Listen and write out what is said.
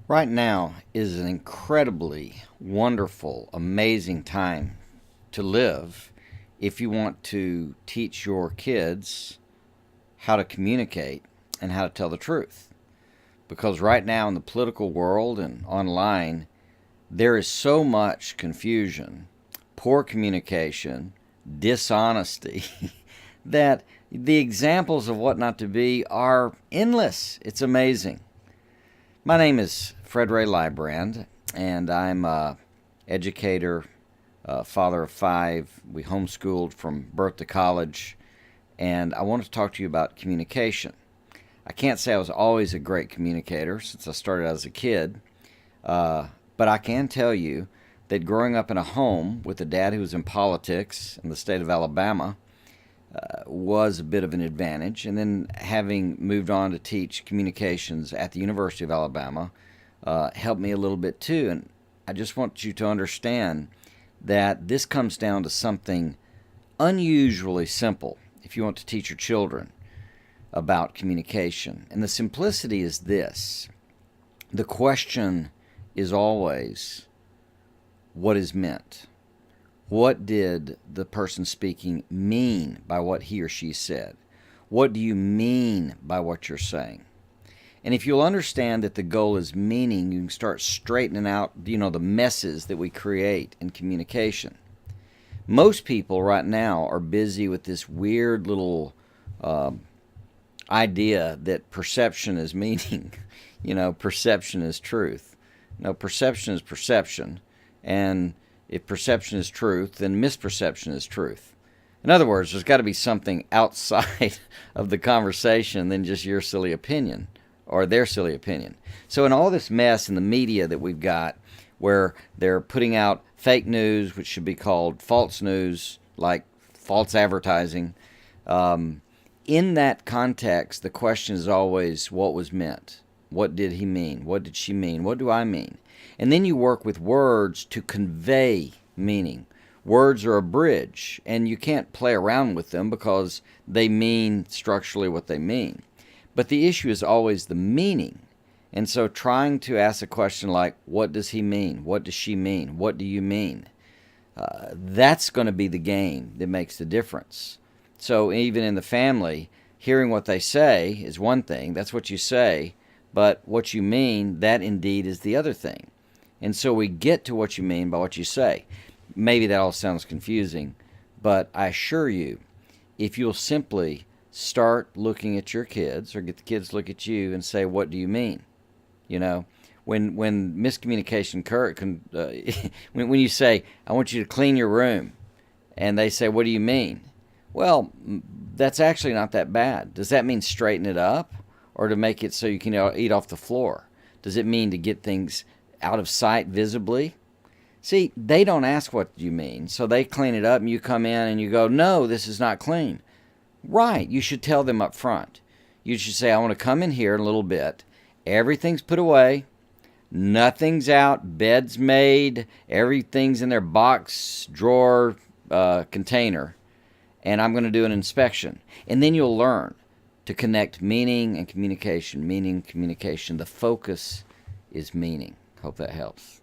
Right now is an incredibly wonderful, amazing time to live if you want to teach your kids how to communicate and how to tell the truth. Because right now in the political world and online, there is so much confusion, poor communication, dishonesty, that the examples of what not to be are endless. It's amazing. My name is Fred Ray Lybrand, and I'm a educator, father of five. We homeschooled from birth to college, and I want to talk to you about communication. I can't say I was always a great communicator since I started as a kid, but I can tell you that growing up in a home with a dad who was in politics in the state of Alabama was a bit of an advantage. And then having moved on to teach communications at the University of Alabama helped me a little bit too. And I just want you to understand that this comes down to something unusually simple if you want to teach your children about communication. And the simplicity is this. The question is always, what is meant? What did the person speaking mean by what he or she said? What do you mean by what you're saying? And if you'll understand that the goal is meaning, you can start straightening out, the messes that we create in communication. Most people right now are busy with this weird little idea that perception is meaning. Perception is truth. No, perception is perception. And if perception is truth, then misperception is truth. In other words, there's got to be something outside of the conversation than just your silly opinion or their silly opinion. So in all this mess in the media that we've got, where they're putting out fake news, which should be called false news, like false advertising, in that context, the question is always what was meant. What did he mean? What did she mean? What do I mean? And then you work with words to convey meaning. Words are a bridge, and you can't play around with them because they mean structurally what they mean. But the issue is always the meaning. And so trying to ask a question like, what does he mean? What does she mean? What do you mean? That's going to be the game that makes the difference. So even in the family, hearing what they say is one thing. That's what you say. But what you mean, that indeed is the other thing. And so we get to what you mean by what you say. Maybe that all sounds confusing, but I assure you, if you'll simply start looking at your kids or get the kids to look at you and say, what do you mean? When miscommunication when you say, I want you to clean your room, and they say, what do you mean? Well, that's actually not that bad. Does that mean straighten it up or to make it so you can eat off the floor? Does it mean to get things out of sight visibly? See, they don't ask what you mean, so they clean it up and you come in and you go, no, this is not clean. Right, you should tell them up front. You should say, I want to come in here in a little bit. Everything's put away. Nothing's out. Bed's made. Everything's in their box, drawer, container. And I'm going to do an inspection. And then you'll learn to connect meaning and communication. Meaning, communication. The focus is meaning. Hope that helps.